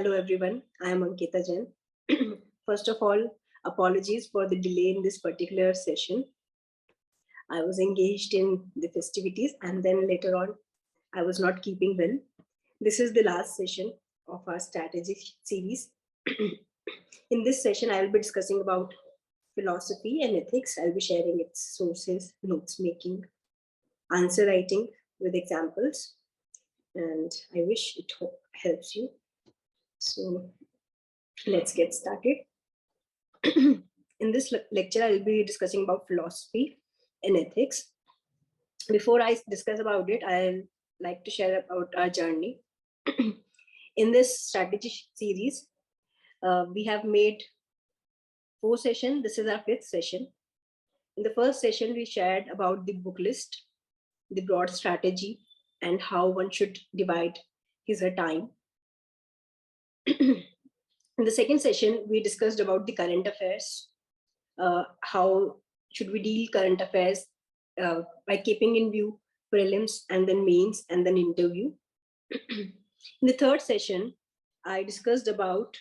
Hello everyone, I am Ankita Jain. First of all, apologies for the delay in this particular session. I was engaged in the festivities and then later on, I was not keeping well. This is the last session of our strategy series. In this session, I will be discussing about philosophy and ethics. I'll be sharing its sources, notes making, answer writing with examples, and I wish it helps you. So let's get started. In this lecture, I'll be discussing about philosophy and ethics. Before I discuss about it, I'll like to share about our journey. In this strategy series, we have made 4 sessions. This is our 5th session. In the first session, we shared about the book list, the broad strategy, and how one should divide his time. In the second session, we discussed about the current affairs, how should we deal current affairs by keeping in view prelims and then mains and then interview. In the third session, I discussed about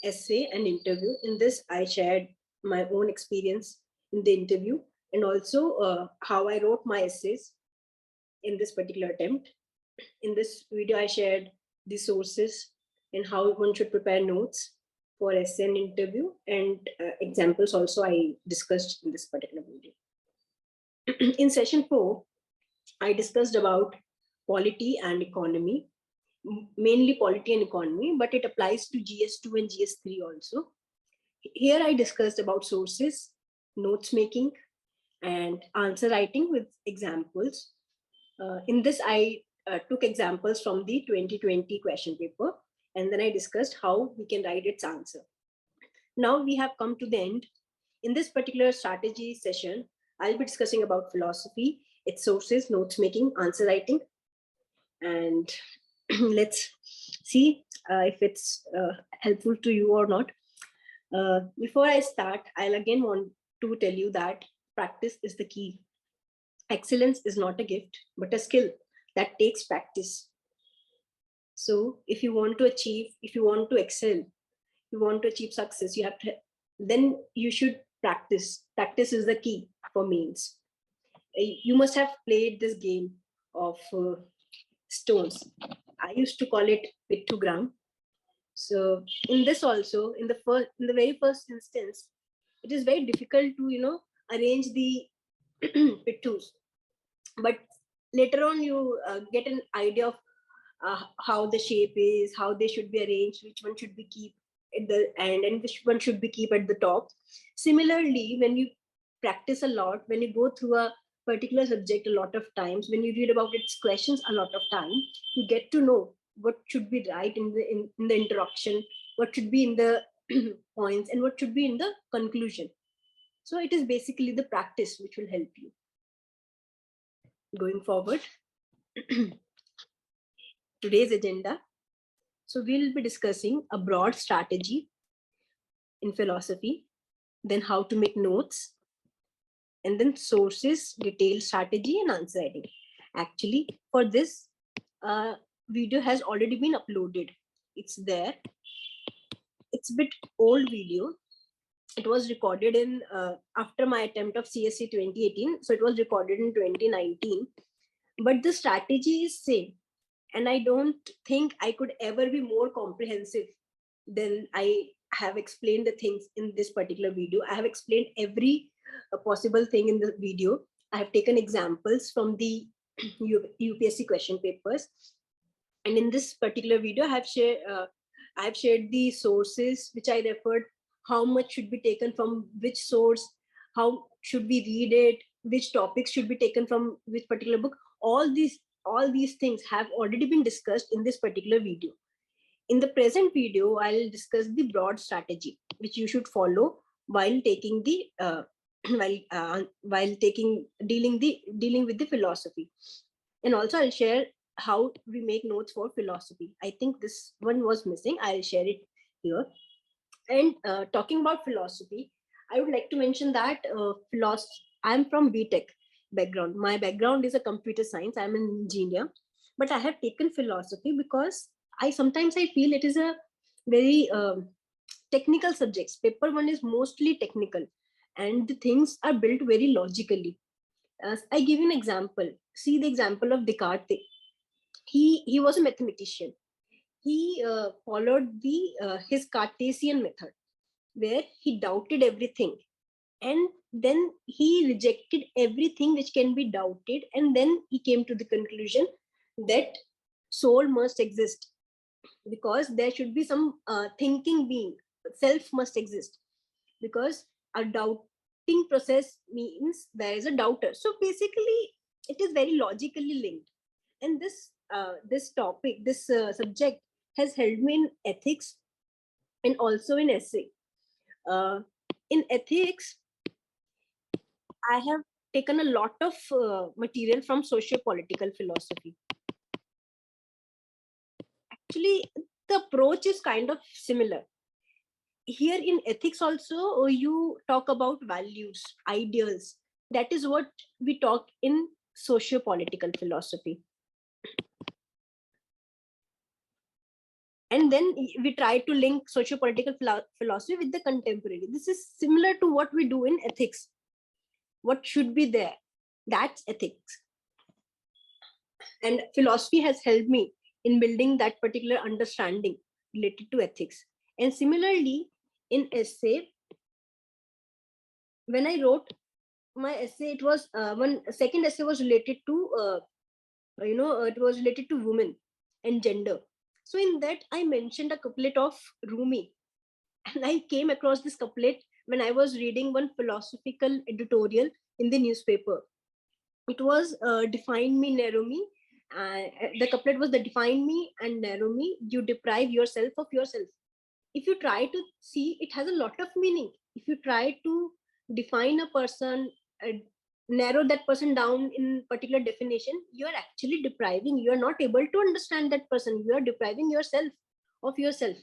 essay and interview. In this, I shared my own experience in the interview and also how I wrote my essays in this particular attempt. In this video, I shared the sources and how one should prepare notes for essay and interview, and examples also I discussed in this particular video. In session 4, I discussed about polity and economy, mainly polity and economy, but it applies to GS2 and GS3 also. Here I discussed about sources, notes making, and answer writing with examples. In this, I took examples from the 2020 question paper, and then I discussed how we can write its answer. Now we have come to the end. In this particular strategy session, I'll be discussing about philosophy, its sources, notes making, answer writing, and let's see if it's helpful to you or not. Before I start, I'll again want to tell you that practice is the key. Excellence is not a gift, but a skill that takes practice. So if you want to achieve, if you want to excel, you want to achieve success, then you should practice. Practice is the key for mains. You must have played this game of stones. I used to call it pictogram. So in this also, in the very first instance, it is very difficult to arrange the pittus. But later on, you get an idea of how the shape is, how they should be arranged, which one should be keep at the end and which one should be keep at the top. Similarly, when you practice a lot, when you go through a particular subject a lot of times, when you read about its questions a lot of time, you get to know what should be right in the introduction, what should be in the points, and what should be in the conclusion. So it is basically the practice which will help you going forward. Today's agenda. So we'll be discussing a broad strategy in philosophy, then how to make notes, and then sources, detailed strategy, and answer writing. Actually, for this video has already been uploaded. It's there. It's a bit old video. It was recorded in after my attempt of CSC 2018. So it was recorded in 2019. But the strategy is same. And I don't think I could ever be more comprehensive than I have explained the things in this particular video. I have explained every possible thing in the video. I have taken examples from the UPSC question papers. And in this particular video, I have shared the sources which I referred, how much should be taken from which source, how should we read it, which topics should be taken from which particular book. All these things have already been discussed in this particular video. In the present video, I'll discuss the broad strategy which you should follow while taking the dealing with the philosophy. And also I'll share how we make notes for philosophy. I think this one was missing. I'll share it here. And talking about philosophy, I would like to mention that I'm from BTech background. My background is a computer science. I'm an engineer, but I have taken philosophy because I sometimes feel it is a very technical subjects. Paper 1 is mostly technical, and the things are built very logically. I give you an example. See the example of Descartes. He was a mathematician. He followed the his Cartesian method, where he doubted everything, and then he rejected everything which can be doubted, and then he came to the conclusion that soul must exist, because there should be some thinking being. Self must exist, because a doubting process means there is a doubter. So basically it is very logically linked. And this topic, this subject has helped me in ethics and also in essay. In ethics, I have taken a lot of material from socio-political philosophy. Actually, the approach is kind of similar. Here in ethics also, you talk about values, ideals. That is what we talk in socio-political philosophy. And then we try to link socio-political philosophy with the contemporary. This is similar to what we do in ethics. What should be there? That's ethics. And philosophy has helped me in building that particular understanding related to ethics. And similarly, in essay, when I wrote my essay, it was one second essay was related to it was related to women and gender. So in that I mentioned a couplet of Rumi, and I came across this couplet when I was reading one philosophical editorial in the newspaper. It was define me, narrow me. The couplet was the define me and narrow me, you deprive yourself of yourself. If you try to see, it has a lot of meaning. If you try to define a person, narrow that person down in particular definition, you are actually depriving. You are not able to understand that person. You are depriving yourself of yourself.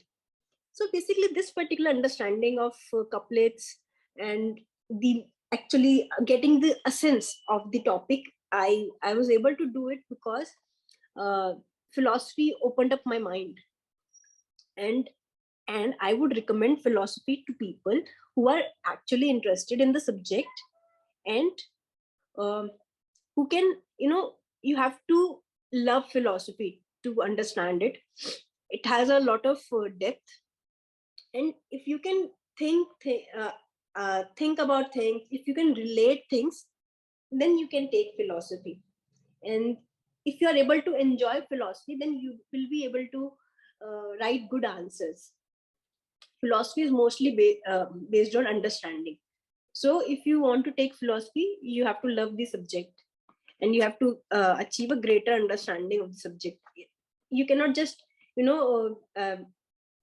So basically, this particular understanding of couplets and the actually getting the essence of the topic, I was able to do it because philosophy opened up my mind. And I would recommend philosophy to people who are actually interested in the subject, and who can, you have to love philosophy to understand it. It has a lot of depth, and if you can think about things, if you can relate things, then you can take philosophy. And if you are able to enjoy philosophy, then you will be able to write good answers. Philosophy is mostly based on understanding. So if you want to take philosophy, you have to love the subject, and you have to achieve a greater understanding of the subject. You cannot just do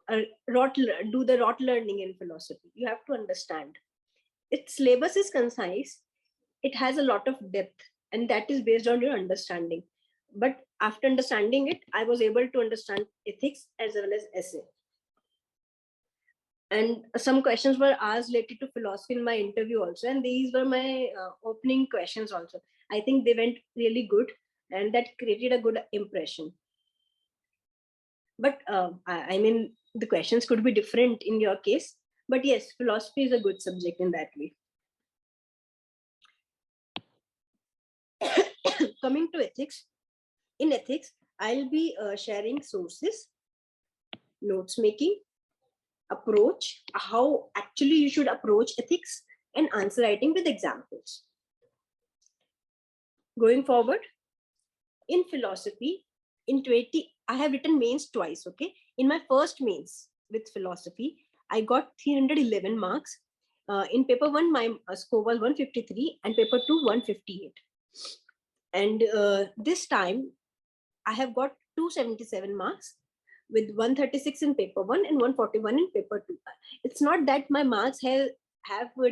the rote learning in philosophy. You have to understand. Its syllabus is concise, it has a lot of depth, and that is based on your understanding. But after understanding it, I was able to understand ethics as well as essay. And some questions were asked related to philosophy in my interview also, and these were my opening questions also. I think they went really good, and that created a good impression. But I mean, the questions could be different in your case, but yes, philosophy is a good subject in that way. Coming to ethics, in ethics, I'll be sharing sources, notes making, approach, how actually you should approach ethics, and answer writing with examples. Going forward, in philosophy, in 20, I have written mains twice, okay? In my first mains with philosophy, I got 311 marks. In paper 1, my score was 153, and paper 2, 158. And this time, I have got 277 marks, with 136 in paper 1 and 141 in paper 2. It's not that my marks have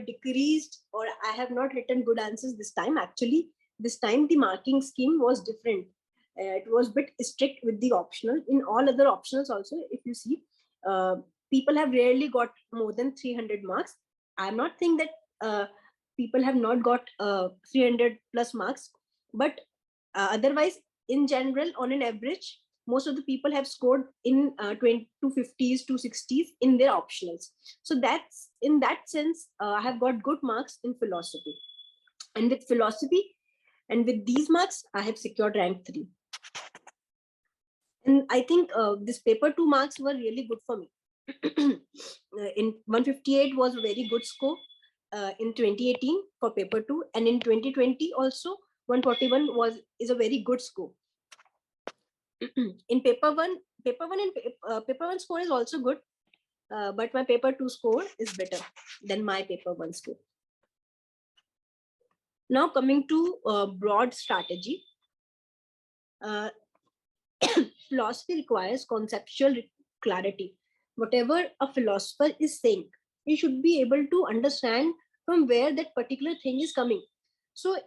decreased, or I have not written good answers this time. Actually, this time the marking scheme was different. It was a bit strict with the optional. In all other optionals also, if you see, people have rarely got more than 300 marks. I'm not saying that people have not got 300 plus marks, but otherwise, in general, on an average, most of the people have scored in 20 to 50s to 60s in their optionals. So that's, in that sense, I have got good marks in philosophy. And with philosophy and with these marks, I have secured rank 3. And I think this paper 2 marks were really good for me. In 158 was a very good score in 2018 for paper 2, and in 2020 also 141 is a very good score. In paper 1 and paper 1 score is also good, but my paper 2 score is better than my paper 1 score. Now coming to broad strategy. Philosophy requires conceptual clarity. Whatever a philosopher is saying, you should be able to understand from where that particular thing is coming. So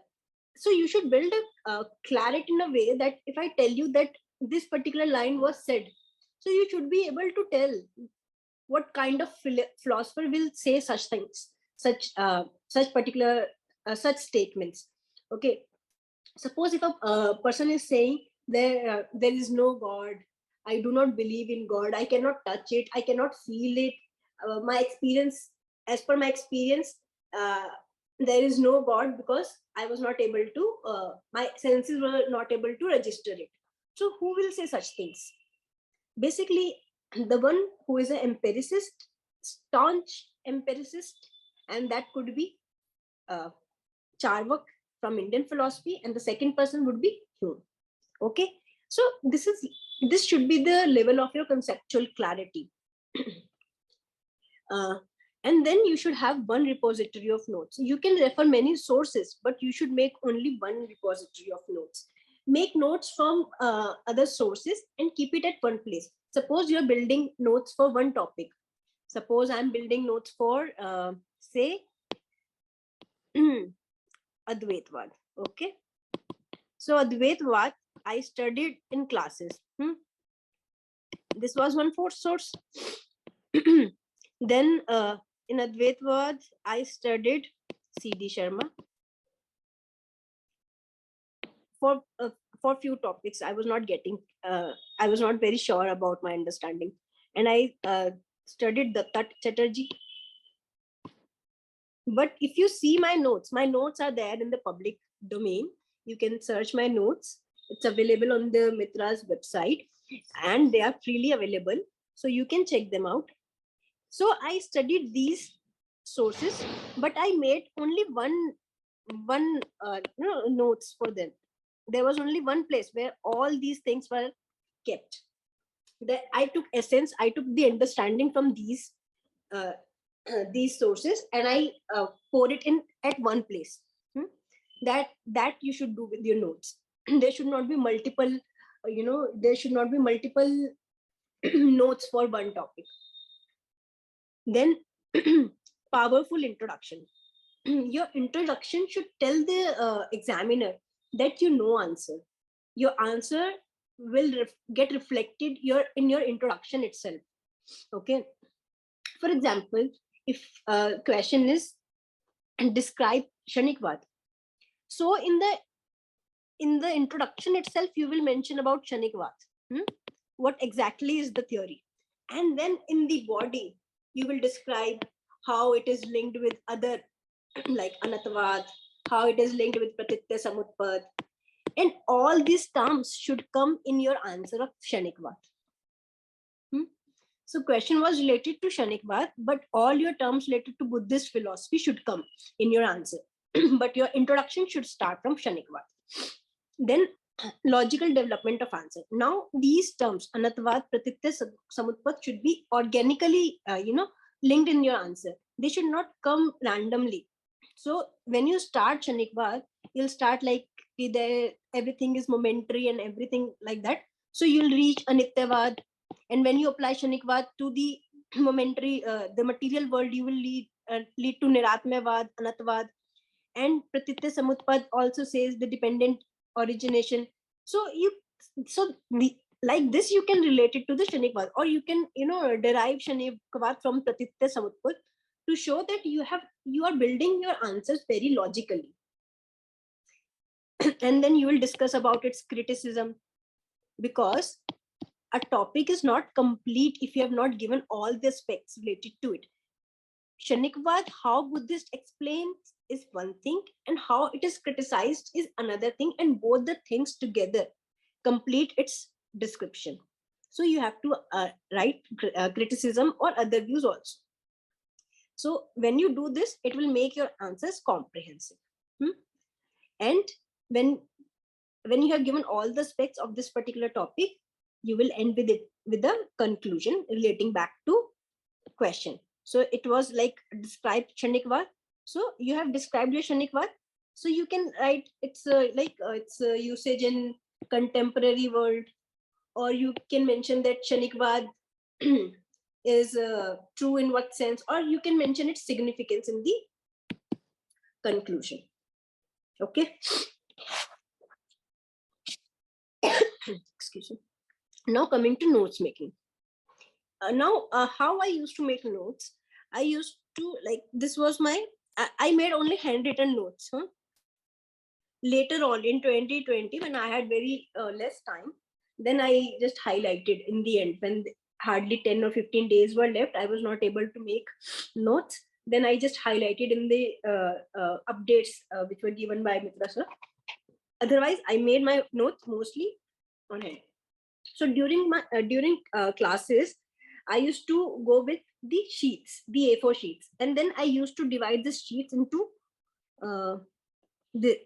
you should build a clarity in a way that if I tell you that this particular line was said, so you should be able to tell what kind of philosopher will say such things, such particular such statements. Okay, suppose if a person is saying there is no God, I do not believe in God, I cannot touch it, I cannot feel it, my experience, as per my experience, there is no God because I was not able to, my senses were not able to register it. So who will say such things? Basically, the one who is an empiricist, staunch empiricist, and that could be Charvak from Indian philosophy, and the second person would be Hume. Okay, so this should be the level of your conceptual clarity. And then you should have one repository of notes. You can refer many sources, but you should make only one repository of notes. Make notes from other sources and keep it at one place. Suppose you're building notes for one topic. Suppose I'm building notes for, say, Advaitvad. Okay. So Advaitvad, I studied in classes. This was one source. Then in Advaitvad, I studied C.D. Sharma for few topics. I was not getting, I was not very sure about my understanding, and I studied Datta Chatterjee. But if you see my notes are there in the public domain. You can search my notes. It's available on the Mitra's website, and they are freely available, so you can check them out. So I studied these sources, but I made only one notes for them. There was only one place where all these things were kept. I took essence, I took the understanding from these sources, and I poured it in at one place. That you should do with your notes. There should not be multiple, there should not be multiple notes for one topic. Then powerful introduction. Your introduction should tell the examiner that you know answer. Your answer will get reflected in your introduction itself. Okay. For example, if question is describe Kshanikvad. So in the introduction itself, you will mention about Kshanikvad. What exactly is the theory? And then in the body, you will describe how it is linked with other like Anatavad, how it is linked with Pratitya Samutpad. And all these terms should come in your answer of Kshanikvad. So question was related to Kshanikvad, but all your terms related to Buddhist philosophy should come in your answer. But your introduction should start from Kshanikvad. Then logical development of answer. Now these terms, Anatavad, Pratitya, Samutpad, should be organically, linked in your answer. They should not come randomly. So when you start Kshanikvad, you'll start like everything is momentary and everything like that. So you'll reach Anityavad. And when you apply Kshanikvad to the momentary, the material world, you will lead to Niratmyavad, Anatvad. And Pratitya Samutpad also says the dependent origination. So like this, you can relate it to the Kshanikvad, or you can derive Kshanikvad from Pratitya Samutpad to show that you are building your answers very logically. And then you will discuss about its criticism, because a topic is not complete if you have not given all the aspects related to it. Kshanikvad, how Buddhist explains is one thing, and how it is criticized is another thing, and both the things together complete its description. So you have to write criticism or other views also. So when you do this, it will make your answers comprehensive. And when you have given all the aspects of this particular topic, you will end with it with a conclusion relating back to question. So it was like describe Kshanikvad. So you have described your Kshanikvad. So you can write it's it's usage in contemporary world, or you can mention that Kshanikvad is true in what sense, or you can mention its significance in the conclusion. Okay. Excuse me. Now coming to notes making. How I used to make notes, I used to this was my, I made only handwritten notes. Later on in 2020, when I had very less time, then I just highlighted in the end, when hardly 10 or 15 days were left, I was not able to make notes. Then I just highlighted in the updates which were given by Mitra sir. Otherwise, I made my notes mostly on hand. So during my classes, I used to go with the sheets, the A4 sheets, and then I used to divide the sheets into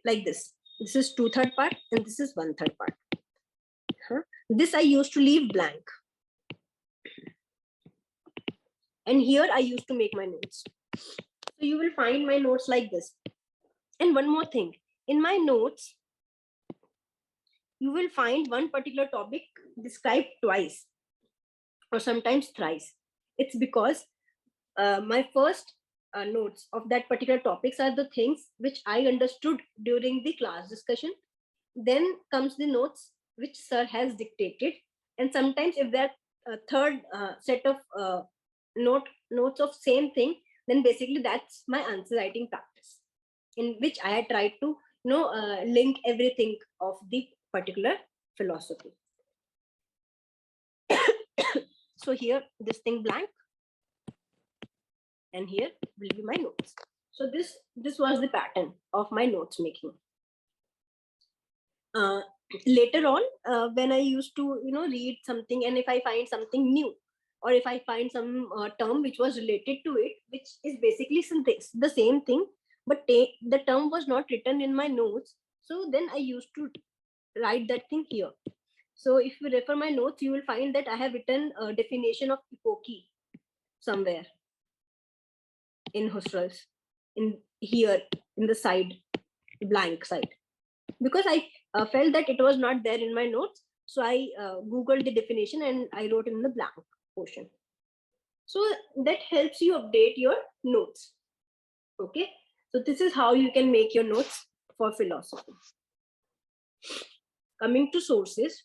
like this. This is 2/3 part, and this is 1/3 part. This I used to leave blank, and here I used to make my notes. So you will find my notes like this. And one more thing, in my notes, you will find one particular topic described twice or sometimes thrice. It's because my first notes of that particular topics are the things which I understood during the class discussion. Then comes the notes which sir has dictated. And sometimes if that third set of notes of same thing, then basically that's my answer writing practice, in which I had tried to link everything of the particular philosophy. So here this thing blank, and here will be my notes. So this was the pattern of my notes making. Later on, when I used to read something, and if I find something new, or if I find some term which was related to it, which is basically the same thing, but the term was not written in my notes, so then I used to write that thing here. So if you refer my notes, you will find that I have written a definition of epoche somewhere in Husserl's, in here in the side, blank side, because I felt that it was not there in my notes. So I googled the definition and I wrote in the blank portion. So that helps you update your notes. Okay, so this is how you can make your notes for philosophy. Coming to sources,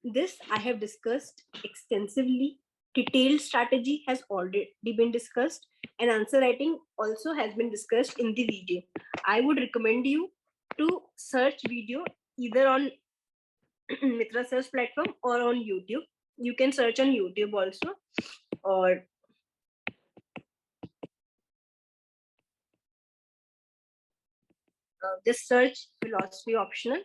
this I have discussed extensively. Detailed strategy has already been discussed, and answer writing also has been discussed in the video. I would recommend you to search video either on Mitra Sir's platform or on YouTube. You can search on YouTube also, or just search philosophy optional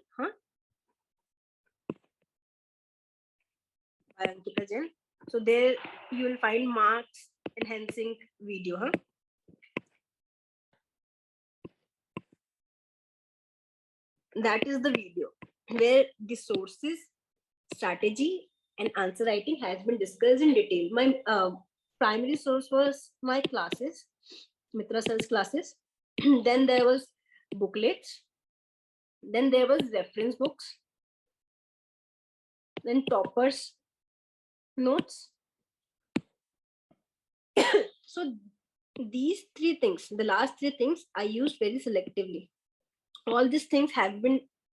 by Ankita Jain. So there you will find marks enhancing video. That is the video where the sources, strategy, and answer writing has been discussed in detail. My primary source was my classes, Mitra Sir's classes. Then there was booklets. Then there was reference books. Then toppers notes. So these three things, the last three things, I used very selectively. All these things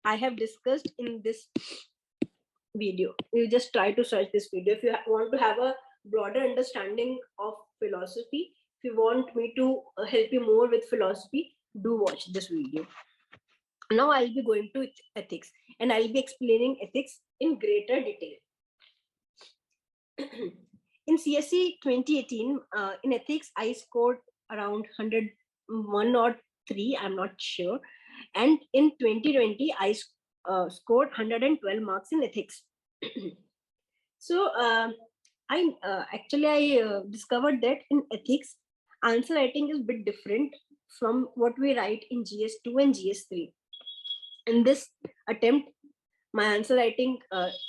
I have discussed in this video. You just try to search this video if you want to have a broader understanding of philosophy. If you want me to help you more with philosophy, do watch this video. Now I'll be going to ethics, and I'll be explaining ethics in greater detail. In CSE 2018, in ethics, I scored around 101 or 3, I'm not sure. And in 2020, I scored 112 marks in ethics. So I discovered that in ethics, answer writing is a bit different from what we write in GS2 and GS3. In this attempt, my answer writing,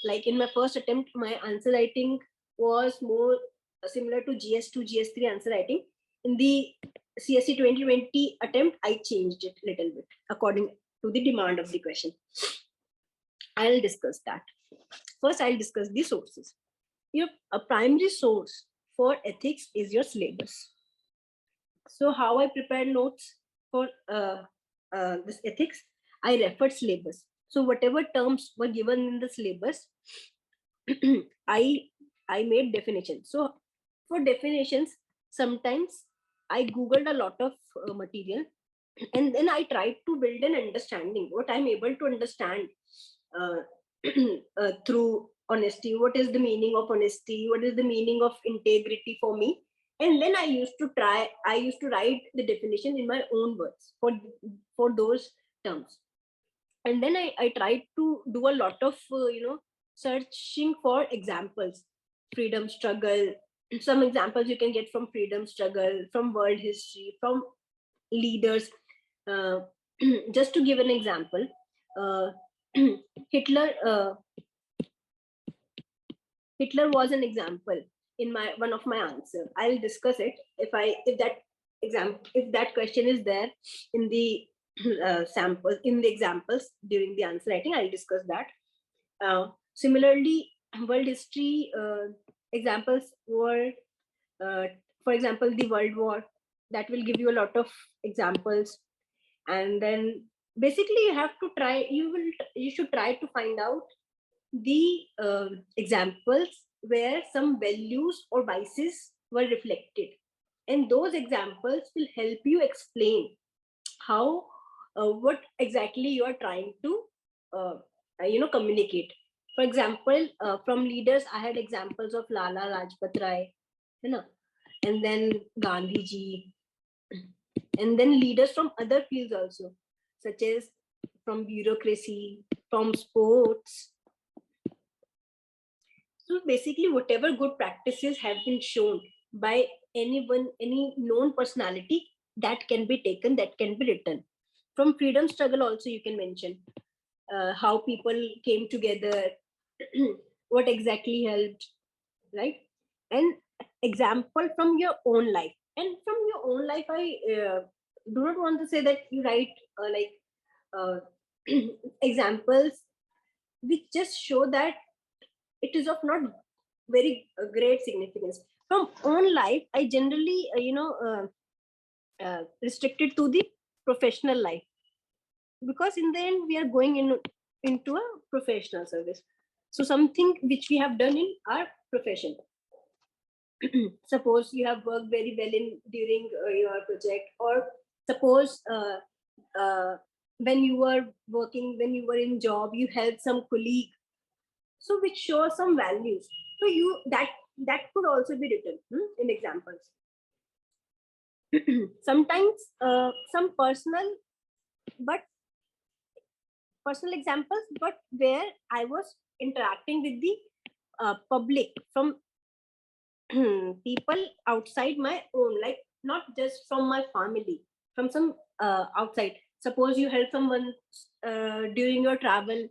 like in my first attempt, my answer writing was more similar to GS2, GS3 answer writing. In the CSE 2020 attempt, I changed it a little bit according to the demand of the question. I'll discuss that. First, I'll discuss the sources. A primary source for ethics is your syllabus. So how I prepare notes for this ethics, I referred syllabus. So whatever terms were given in the syllabus, I made definitions. So for definitions, sometimes I googled a lot of material, and then I tried to build an understanding, what I'm able to understand through honesty. What is the meaning of honesty? What is the meaning of integrity for me? And then I used to write the definition in my own words for those terms. And then I tried to do a lot of searching for examples. Freedom struggle, some examples you can get from freedom struggle, from world history, from leaders. uh, just to give an example, uh, hitler Hitler was an example in my one of my answer. I'll discuss it if that question is there in the sample in the examples during the answer writing. I'll discuss that. Similarly, world history examples were, uh, for example, the World War. That will give you a lot of examples, and then basically you should try to find out the examples where some values or biases were reflected, and those examples will help you explain how what exactly you are trying to communicate. For example, from leaders, I had examples of Lala Rajpat Rai, and then Gandhi ji, and then leaders from other fields also, such as from bureaucracy, from sports. So basically, whatever good practices have been shown by anyone, any known personality, that can be taken, that can be written. From freedom struggle also you can mention how people came together, what exactly helped, right? And example from your own life. And from your own life, I do not want to say that you write uh, examples which just show that it is of not very great significance. From own life, I generally restricted to the professional life, because in the end we are going into a professional service. So something which we have done in our profession. Suppose you have worked very well in during your project, or suppose when you were working, when you were in job, you helped some colleague, so which shows some values. So you that could also be written in examples. Sometimes some but personal examples, but where I was interacting with the public, from people outside my own, like not just from my family, from some outside. Suppose you help someone during your travel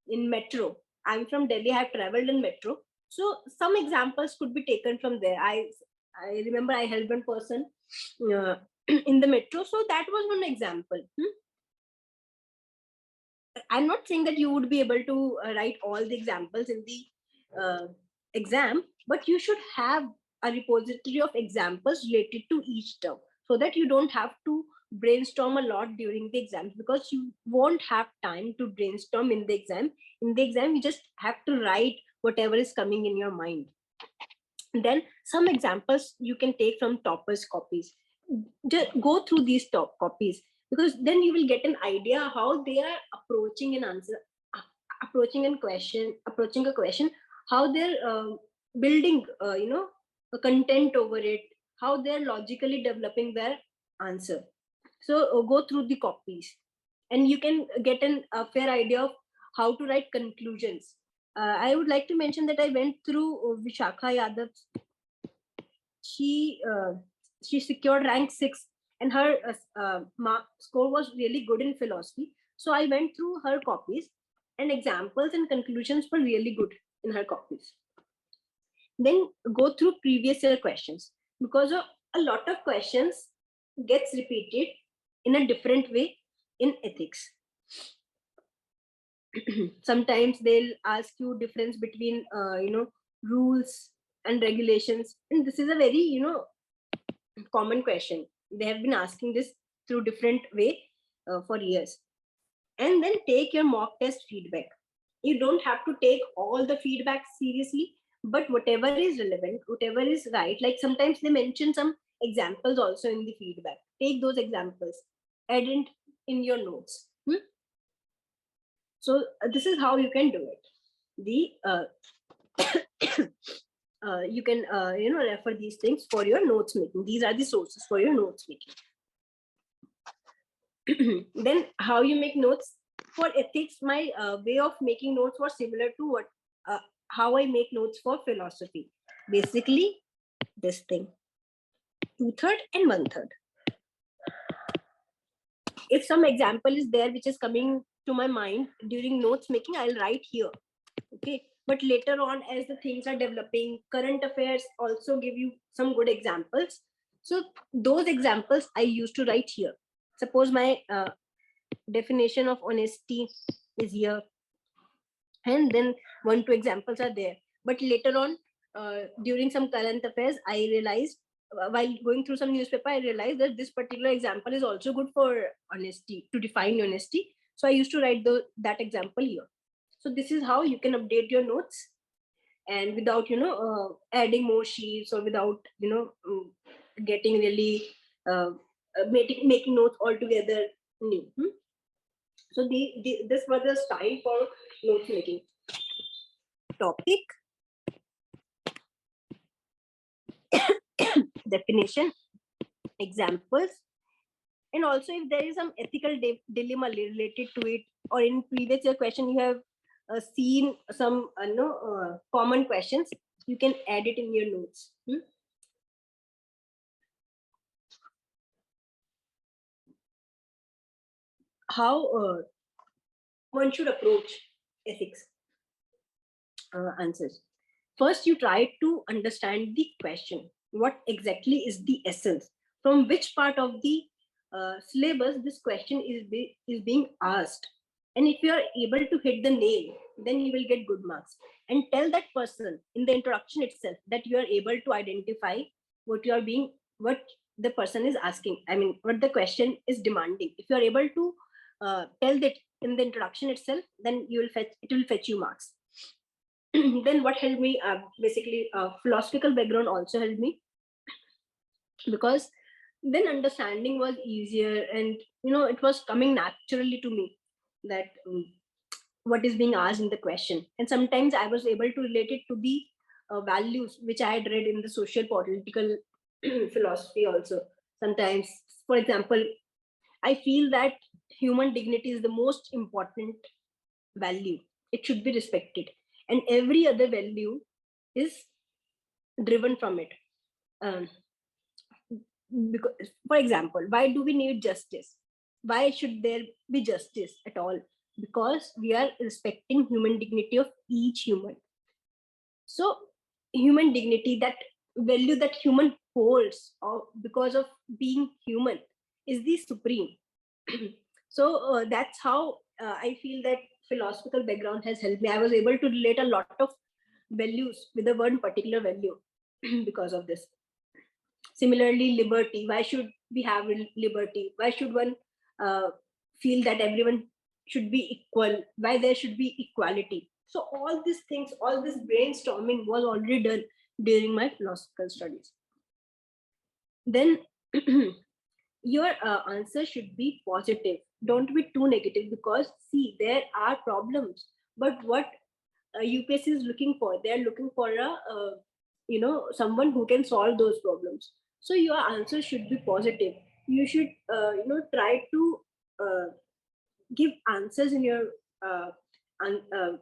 in metro. I'm from Delhi, I have traveled in metro. So some examples could be taken from there. I remember I helped one person in the metro. So that was one example. I'm not saying that you would be able to write all the examples in the exam, but you should have a repository of examples related to each term, so that you don't have to brainstorm a lot during the exams, because you won't have time to brainstorm in the exam. In the exam, you just have to write whatever is coming in your mind. Then some examples you can take from toppers copies. Just go through these top copies. because then you will get an idea how they are approaching an answer, approaching a question, how they're building, a content over it, how they're logically developing their answer. So go through the copies, and you can get a fair idea of how to write conclusions. I would like to mention that I went through Vishakha Yadav's. She secured rank 6, and her score was really good in philosophy. So I went through her copies, and examples and conclusions were really good in her copies. Then go through previous year questions, because a lot of questions gets repeated in a different way in ethics. Sometimes they'll ask you difference between rules and regulations, and this is a very common question. They have been asking this through different way for years. And then take your mock test feedback. You don't have to take all the feedback seriously, but whatever is relevant, whatever is right, like sometimes they mention some examples also in the feedback. Take those examples, add it in your notes. So this is how you can do it. You can refer these things for your notes making. These are the sources for your notes making. Then how you make notes for ethics? My way of making notes was similar to how I make notes for philosophy. Basically, this thing: 2/3 and 1/3. If some example is there which is coming to my mind during notes making, I'll write here. Okay, but later on, as the things are developing, current affairs also give you some good examples. So those examples I used to write here. Suppose my definition of honesty is here, and then 1-2 examples are there. But later on, during some current affairs, I realized, while going through some newspaper, I realized that this particular example is also good for honesty, to define honesty. So I used to write that example here. So this is how you can update your notes, and without adding more sheets, or without getting really making notes altogether new. So this was the style for notes making. Topic, definition, examples, and also if there is some ethical dilemma related to it, or in previous year question you have seen some common questions, you can add it in your notes. How one should approach ethics answers. First, you try to understand the question. What exactly is the essence? From which part of the syllabus this question is being asked? And if you are able to hit the nail, then you will get good marks. And tell that person in the introduction itself that you are able to identify what the person is asking. I mean, what the question is demanding. If you are able to tell that in the introduction itself, then it will fetch you marks. Then what helped me, basically philosophical background also helped me, because then understanding was easier, and it was coming naturally to me that what is being asked in the question. And sometimes I was able to relate it to the values which I had read in the social political philosophy also. Sometimes, for example, I feel that human dignity is the most important value. It should be respected, and every other value is driven from it. Because, for example, why do we need justice? Why should there be justice at all? Because we are respecting human dignity of each human. So human dignity, that value that human holds, or because of being human, is the supreme. So that's how I feel that philosophical background has helped me. I was able to relate a lot of values with the one particular value because of this. Similarly, liberty. Why should we have liberty? Why should one feel that everyone should be equal? Why there should be equality? So all these things, all this brainstorming was already done during my philosophical studies. Then your answer should be positive. Don't be too negative, because see, there are problems, but what UPSC is looking for, they're looking for a someone who can solve those problems. So your answer should be positive. You should try to uh, give answers in your un,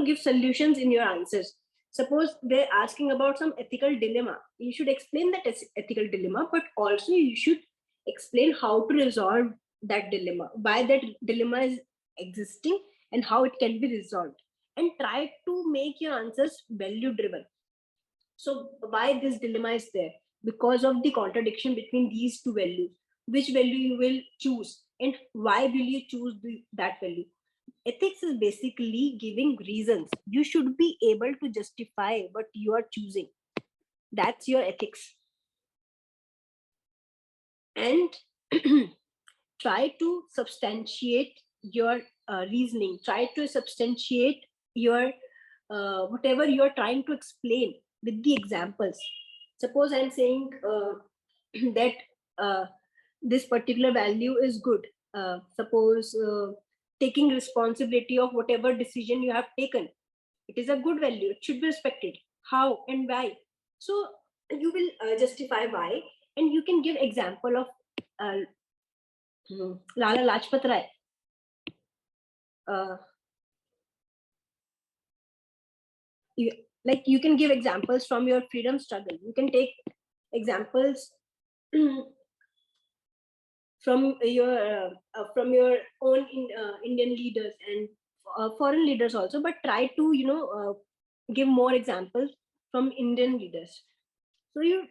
give solutions in your answers. Suppose they're asking about some ethical dilemma, you should explain that ethical dilemma, but also you should explain how to resolve that dilemma, why that dilemma is existing, and how it can be resolved, and try to make your answers value driven. So why this dilemma is there? Because of the contradiction between these two values. Which value you will choose, and why will you choose that value? Ethics is basically giving reasons. You should be able to justify what you are choosing. That's your ethics. And try to substantiate your reasoning. Try to substantiate your whatever you are trying to explain with the examples. Suppose I'm saying that this particular value is good. Suppose taking responsibility of whatever decision you have taken, it is a good value, it should be respected. How and why? So you will justify why, and you can give example of uh, Lala Lajpat Rai. Uh, you, like you can give examples from your freedom struggle. You can take examples from your own Indian leaders and foreign leaders also, but try to give more examples from Indian leaders. So you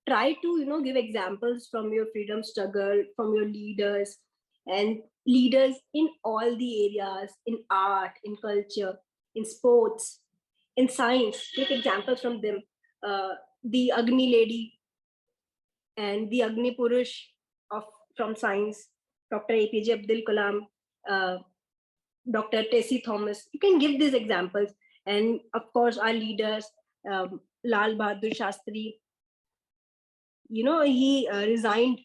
try to give examples from your freedom struggle, from your leaders, and leaders in all the areas, in art, in culture, in sports, in science. Take examples from them. The Agni lady and the Agni Purush of from science, Dr. APJ Abdul Kalam, uh, Dr. Tessie Thomas. You can give these examples, and of course our leaders, Lal Bahadur Shastri. He resigned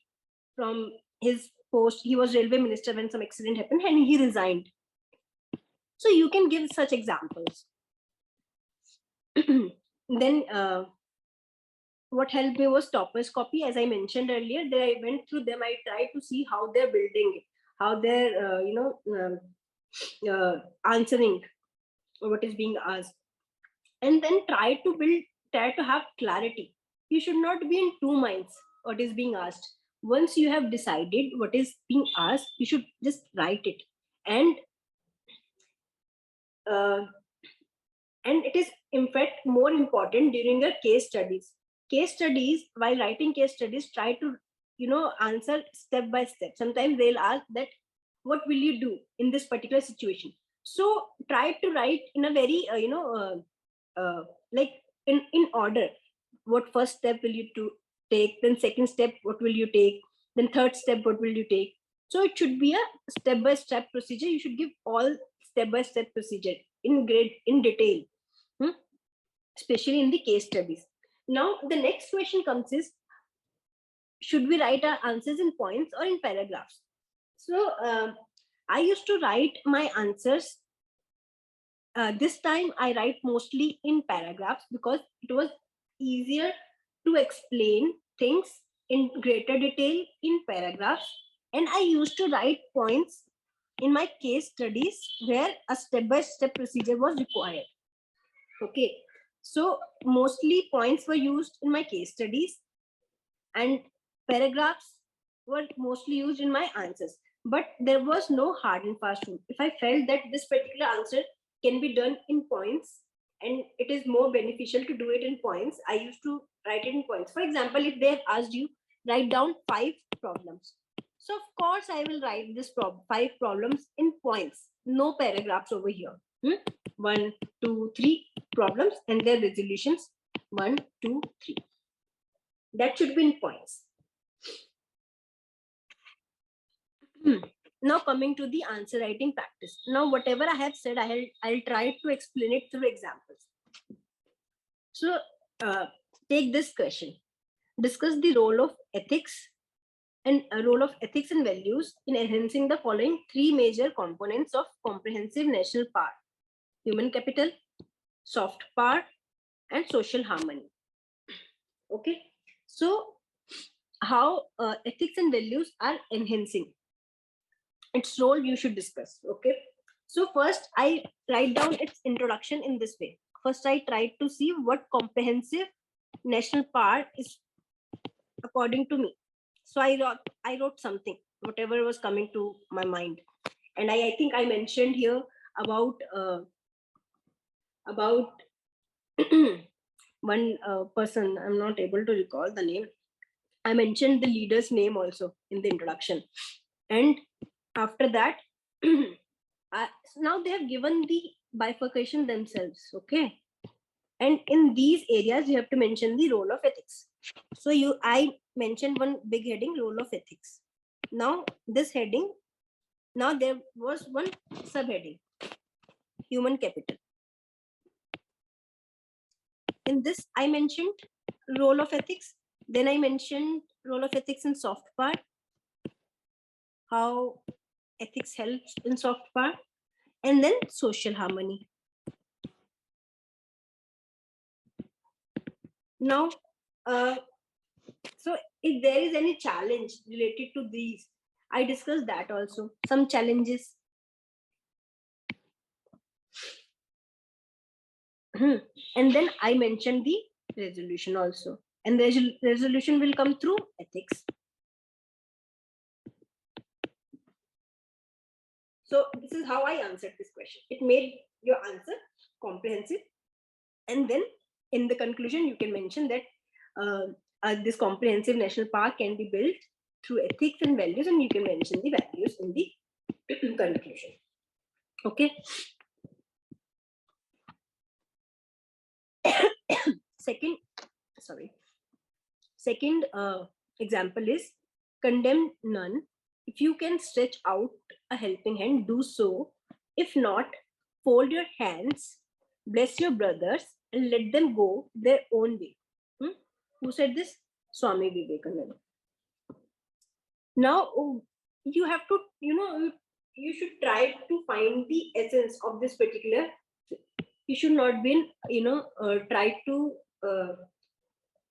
from his post. He was railway minister when some accident happened, and he resigned. So you can give such examples. Then what helped me was Topper's copy. As I mentioned earlier, that I went through them. I tried to see how they're building it, how they're answering what is being asked, and then try to have clarity. You should not be in two minds what is being asked. Once you have decided what is being asked, you should just write it. Uh, and it is in fact more important during your case studies. Case studies, while writing case studies, try to answer step by step. Sometimes they'll ask that what will you do in this particular situation. So try to write in a very like in order. What first step will you take, then second step what will you take, then third step what will you take. So it should be a step by step procedure. You should give all step by step procedure in detail, especially in the case studies. Now the next question comes is, should we write our answers in points or in paragraphs? So I used to write my answers. This time I write mostly in paragraphs because it was easier to explain things in greater detail in paragraphs. And I used to write points in my case studies where a step-by-step procedure was required. Okay, so mostly points were used in my case studies, and paragraphs were mostly used in my answers. But there was no hard and fast rule. If I felt that this particular answer can be done in points and it is more beneficial to do it in points, I used to write it in points. For example, if they have asked you write down 5 problems, so of course I will write this 5 problems in points, no paragraphs over here. 1, 2, 3 problems and their resolutions. 1, 2, 3. That should be in points. Now coming to the answer writing practice. Now whatever I have said, I'll try to explain it through examples. So take this question. Discuss the role of ethics and a role of ethics and values in enhancing the following three major components of comprehensive national power: human capital, soft power, and social harmony. Okay, so how ethics and values are enhancing its role, you should discuss. Okay, so first I write down its introduction in this way. First I tried to see what comprehensive national power is according to me. So I wrote something, whatever was coming to my mind, and I think I mentioned here about one person. I'm not able to recall the name. I mentioned the leader's name also in the introduction, and after that, now they have given the bifurcation themselves. Okay, and in these areas you have to mention the role of ethics. So I mentioned one big heading, role of ethics. Now this heading, now there was one subheading, human capital. In this I mentioned role of ethics. Then I mentioned role of ethics in soft power, how ethics helps in soft power, and then social harmony. Now, so if there is any challenge related to these, I discussed that also, some challenges. And then I mentioned the resolution also, and the resolution will come through ethics. So this is how I answered this question. It made your answer comprehensive, and then in the conclusion you can mention that this comprehensive national park can be built through ethics and values, and you can mention the values in the conclusion. Okay. Second example is condemn none. If you can stretch out a helping hand, do so. If not, fold your hands, bless your brothers, and let them go their own way. Who said this? Swami Vivekananda. Now you have to, you should try to find the essence of this particular. You should not be, try to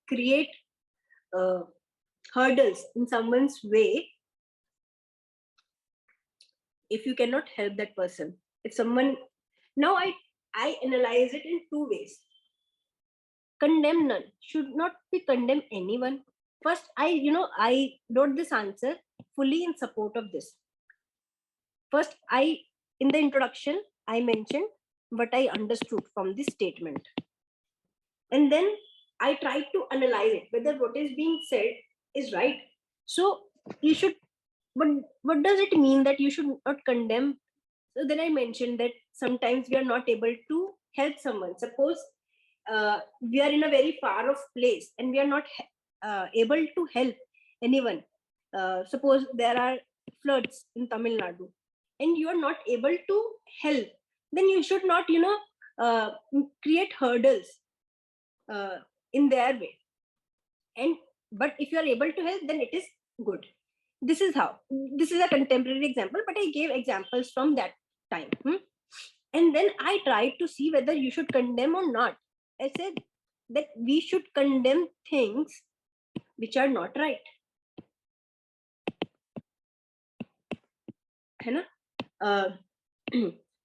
create hurdles in someone's way if you cannot help that person. If someone, now I analyze it in two ways. Condemn none, should not be condemn anyone. First I wrote this answer fully in support of this. First in the introduction I mentioned what I understood from this statement, and then I tried to analyze it, whether what is being said is right. So you should, but what does it mean that you should not condemn? So then I mentioned that sometimes we are not able to help someone. Suppose we are in a very far off place and we are not able to help anyone. Suppose there are floods in Tamil Nadu and you are not able to help, then you should not, create hurdles in their way. And but if you are able to help, then it is good. This is how, this is a contemporary example, but I gave examples from that time. And then I tried to see whether you should condemn or not. I said that we should condemn things which are not right.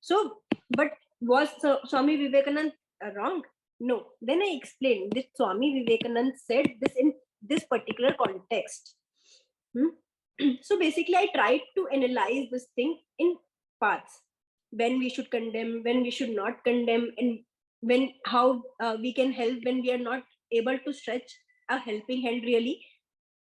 So, but was Swami Vivekananda wrong? No. Then I explained that Swami Vivekananda said this in this particular context. So basically, I tried to analyze this thing in parts: when we should condemn, when we should not condemn, and when how we can help when we are not able to stretch a helping hand. Really,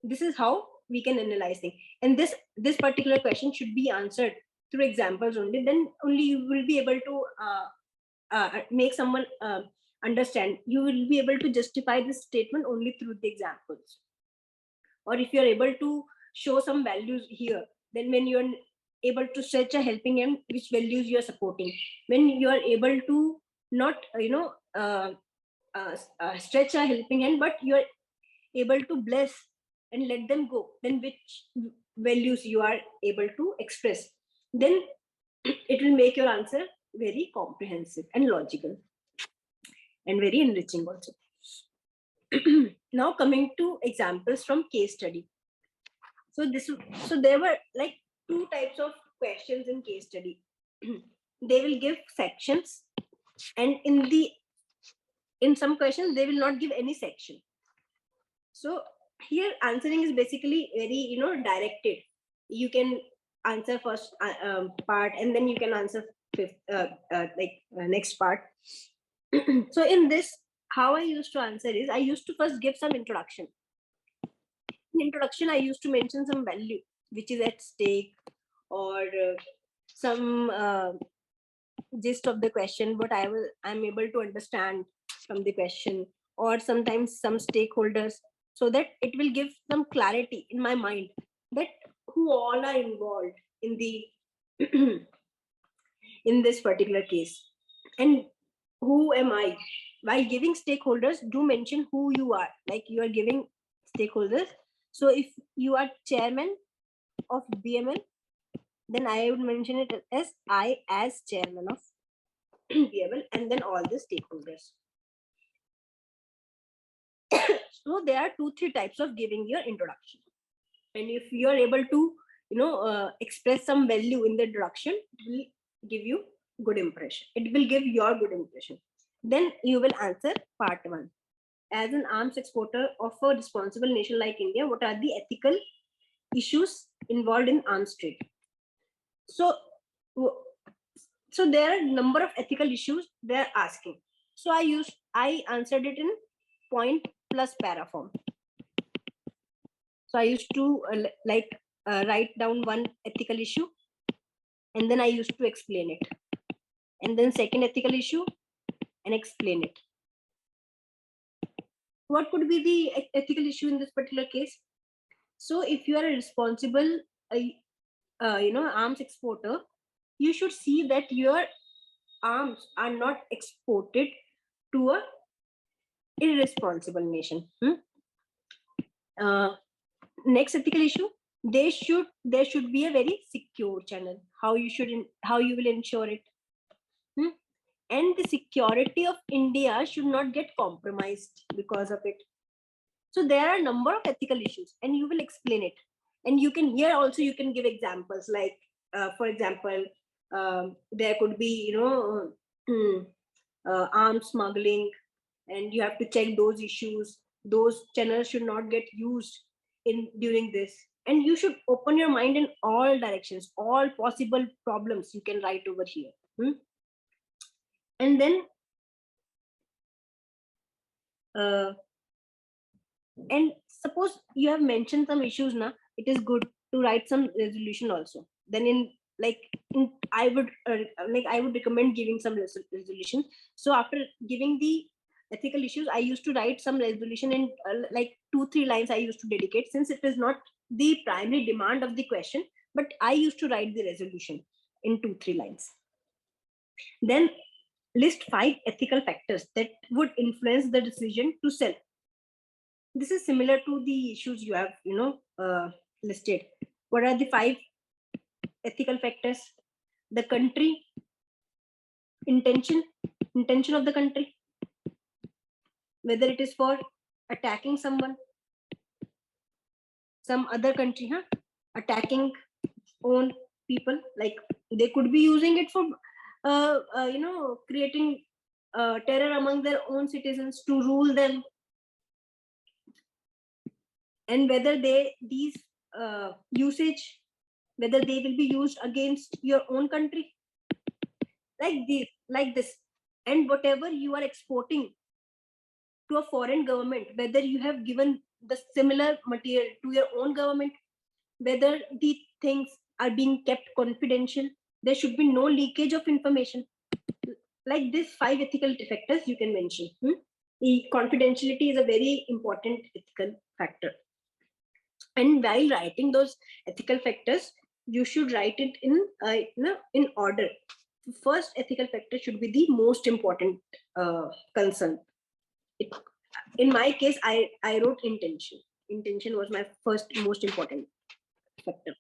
this is how we can analyze things. And this particular question should be answered through examples only. Then only you will be able to make someone understand. You will be able to justify this statement only through the examples. Or if you are able to show some values here, then when you are able to stretch a helping hand, which values you are supporting. When you are able to not stretch a helping hand, but you are able to bless and let them go, then which values you are able to express, then it will make your answer very comprehensive and logical and very enriching also. Now coming to examples from case study. So there were like two types of questions in case study. They will give sections, and in some questions they will not give any section. So here answering is basically very directed. You can answer first part, and then you can answer fifth next part. So in this, how I used to answer is, I used to first give some introduction. In introduction, I used to mention some value which is at stake, or some gist of the question, what I'm able to understand from the question, or sometimes some stakeholders, so that it will give some clarity in my mind that who all are involved in the in this particular case, and who am I. While giving stakeholders, do mention who you are, like you are giving stakeholders. So if you are chairman of BML, then I would mention it as I as chairman of BML, and then all the stakeholders. So there are 2-3 types of giving your introduction, and if you are able to express some value in the introduction, it will give you good impression. It will give your good impression. Then you will answer part 1. As an arms exporter of a responsible nation like India, what are the ethical issues involved in arms trade? So there are a number of ethical issues they are asking. So I answered it in point plus para form. So I used to write down one ethical issue, and then I used to explain it, and then second ethical issue, and explain it. What could be the ethical issue in this particular case? So if you are a responsible arms exporter, you should see that your arms are not exported to a irresponsible nation. Next ethical issue, there should be a very secure channel. How you will ensure it, and the security of India should not get compromised because of it. So there are a number of ethical issues, and you will explain it. And you can give examples, like for example, there could be arms smuggling, and you have to check those issues. Those channels should not get used during this, and you should open your mind in all directions. All possible problems you can write over here. And then and suppose you have mentioned some issues now, it is good to write some resolution also. Then I would recommend giving some resolution. So after giving the ethical issues, I used to write some resolution in 2-3 lines. I used to dedicate, since it is not the primary demand of the question, but I used to write the resolution in 2-3 lines. Then list 5 ethical factors that would influence the decision to sell. This is similar to the issues you have listed. What are the 5 ethical factors? The country, intention of the country, whether it is for attacking some other country, attacking own people, like they could be using it for creating terror among their own citizens to rule them, and whether these usage, whether they will be used against your own country, like this. And whatever you are exporting to a foreign government, whether you have given the similar material to your own government, whether the things are being kept confidential, there should be no leakage of information. Like these 5 ethical factors you can mention. The confidentiality is a very important ethical factor. And while writing those ethical factors, you should write it in order. First ethical factor should be the most important concern. In my case, I wrote intention. Intention was my first most important factor.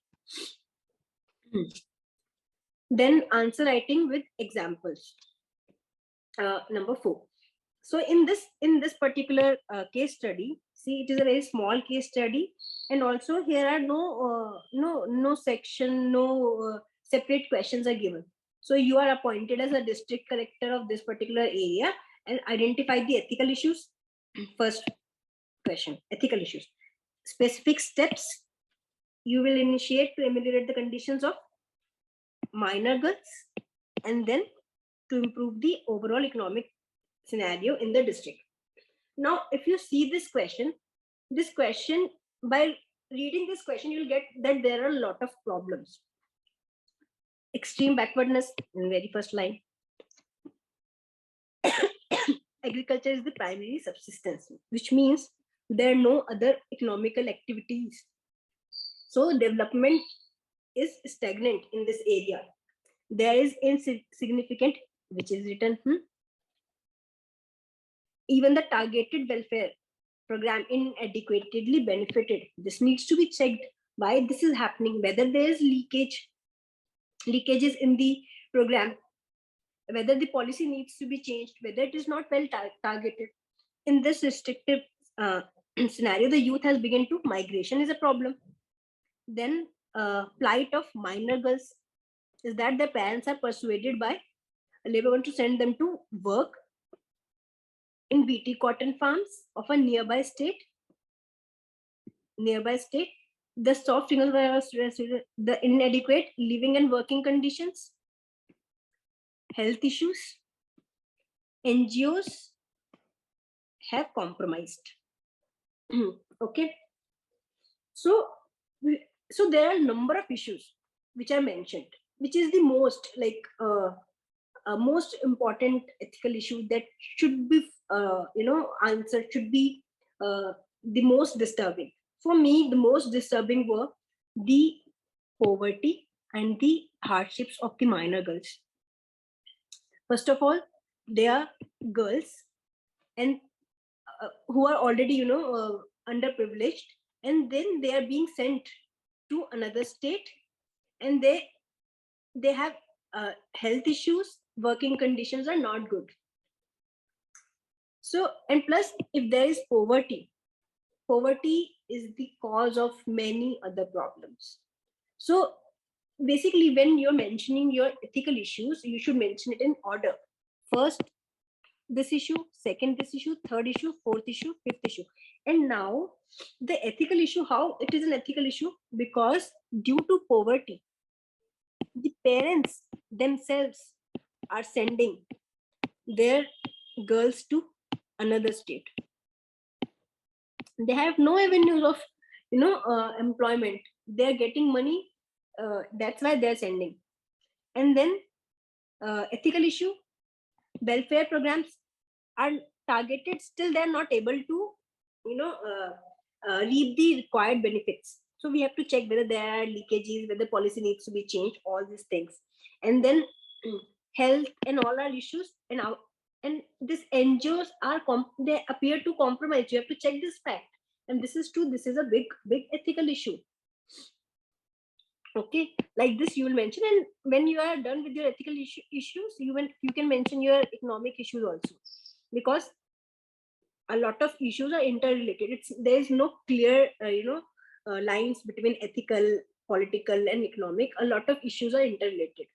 Then answer writing with examples. Number 4. So in this particular case study, see, it is a very small case study, and also here are no section, no separate questions are given. So you are appointed as a district collector of this particular area and identify the ethical issues. First question, ethical issues. Specific steps you will initiate to ameliorate the conditions of minor girls, and then to improve the overall economic scenario in the district. Now, if you see this question, by reading this question, you'll get that there are a lot of problems. Extreme backwardness in the very first line. Agriculture is the primary subsistence, which means there are no other economical activities. So development is stagnant in this area. There is insignificant, which is written, even the targeted welfare program inadequately benefited. This needs to be checked why this is happening, whether there is leakages in the program, whether the policy needs to be changed, whether it is not well targeted. In this restrictive scenario, the youth has begun to migration is a problem. Then plight of minor girls is that their parents are persuaded by labor to send them to work in BT cotton farms of a nearby state. The soft fingers were the inadequate living and working conditions, health issues, NGOs have compromised. Okay, so there are a number of issues which are mentioned, which is the most most important ethical issue that should be answered, should be the most disturbing. For me, the most disturbing were the poverty and the hardships of the minor girls. First of all, they are girls and who are already underprivileged, and then they are being sent to another state, and they have health issues, working conditions are not good. So, and plus, if there is poverty is the cause of many other problems. So basically, when you're mentioning your ethical issues, you should mention it in order. First this issue, second this issue, third issue, fourth issue, fifth issue. And now the ethical issue, how it is an ethical issue? Because due to poverty, the parents themselves are sending their girls to another state. They have no avenues of employment. They're getting money, that's why they're sending. And then ethical issue, welfare programs are targeted, still they're not able to reap the required benefits. So we have to check whether there are leakages, whether policy needs to be changed, all these things. And then health and all our issues, and these NGOs are they appear to compromise. You have to check this fact, and this is true. This is a big ethical issue. Okay, like this you will mention, and when you are done with your ethical issues, you can mention your economic issues also, because a lot of issues are interrelated. There is no clear lines between ethical, political, and economic. A lot of issues are interrelated.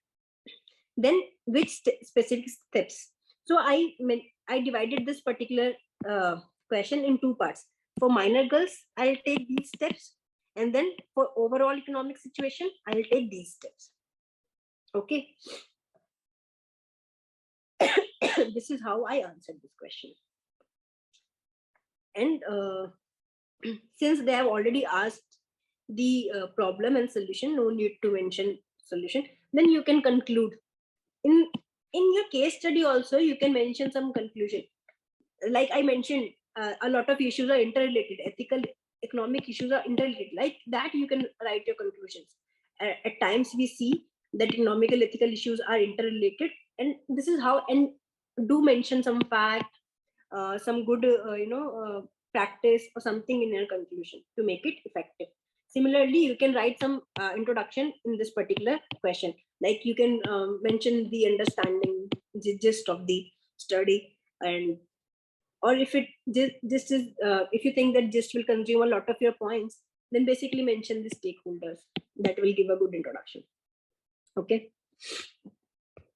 Then which specific steps? So I divided this particular question in two parts. For minor girls, I'll take these steps, and then for overall economic situation, I'll take these steps. Okay. This is how I answered this question. And since they have already asked the problem and solution, no need to mention solution, then you can conclude. In your case study also, you can mention some conclusion. Like I mentioned, a lot of issues are interrelated. Ethical, economic issues are interrelated. Like that, you can write your conclusions. At times we see that economical, ethical issues are interrelated, and this is how. And do mention some fact, some good practice or something in your conclusion to make it effective. Similarly, you can write some introduction in this particular question. Like you can mention the understanding, the gist of the study, and or if it just is if you think that gist will consume a lot of your points, then basically mention the stakeholders. That will give a good introduction. Okay.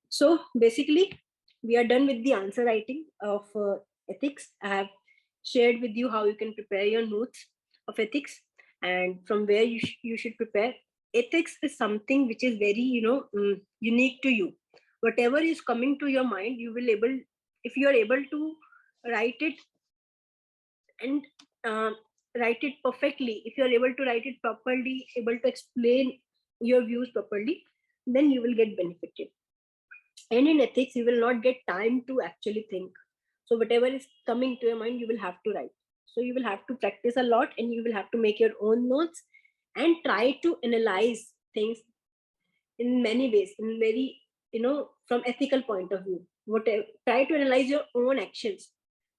So basically, we are done with the answer writing of ethics. I have shared with you how you can prepare your notes of ethics and from where you should prepare. Ethics is something which is very unique to you. Whatever is coming to your mind, you will able, if you are able to write it and write it perfectly, if you are able to write it properly, able to explain your views properly, then you will get benefited. And in ethics, you will not get time to actually think. So whatever is coming to your mind, you will have to write. So you will have to practice a lot, and you will have to make your own notes and try to analyze things in many ways, in very, from ethical point of view. Whatever, try to analyze your own actions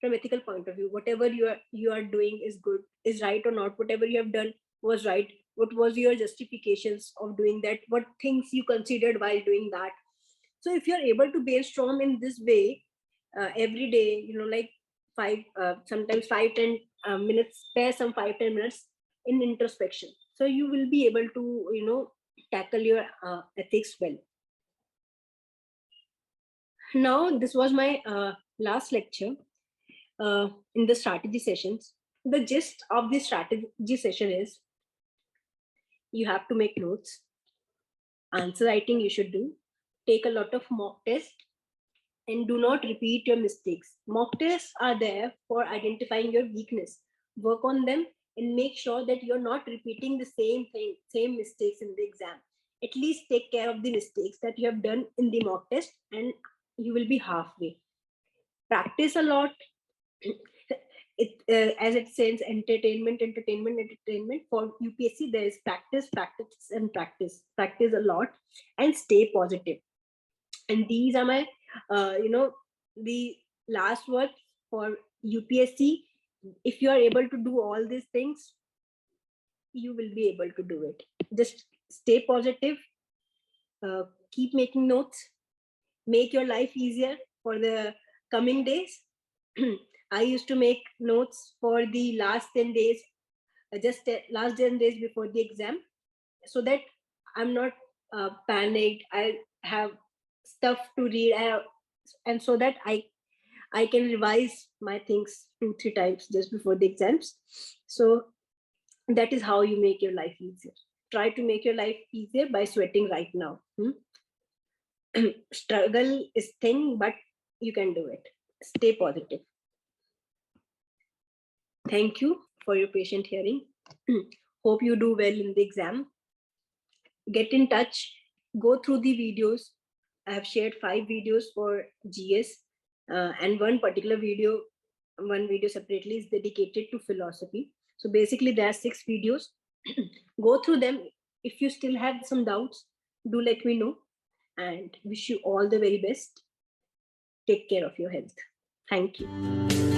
from ethical point of view. Whatever you are doing is good, is right or not. Whatever you have done was right. What was your justifications of doing that? What things you considered while doing that? So if you're able to brainstorm in this way every day, like sometimes 5-10 minutes, spare some 5-10 minutes in introspection. So you will be able to, tackle your ethics well. Now, this was my last lecture in the strategy sessions. The gist of the strategy session is you have to make notes. Answer writing you should do. Take a lot of mock tests and do not repeat your mistakes. Mock tests are there for identifying your weakness. Work on them and make sure that you're not repeating the same thing, same mistakes in the exam. At least take care of the mistakes that you have done in the mock test, and you will be halfway. Practice a lot. As it says, entertainment. For UPSC, there is practice, and practice. Practice a lot and stay positive. And these are my, the last words for UPSC. If you are able to do all these things, you will be able to do it. Just stay positive, keep making notes, make your life easier for the coming days. I used to make notes for the last 10 days, just last 10 days before the exam, so that I'm not panicked. I have stuff to read, and so that I can revise my things 2-3 times just before the exams. So that is how you make your life easier. Try to make your life easier by sweating right now. Struggle is thing, but you can do it. Stay positive. Thank you for your patient hearing. Hope you do well in the exam. Get in touch, go through the videos. I have shared 5 videos for GS, and one video separately is dedicated to philosophy. So basically there are 6 videos. Go through them. If you still have some doubts, do let me know, and wish you all the very best. Take care of your health. Thank you.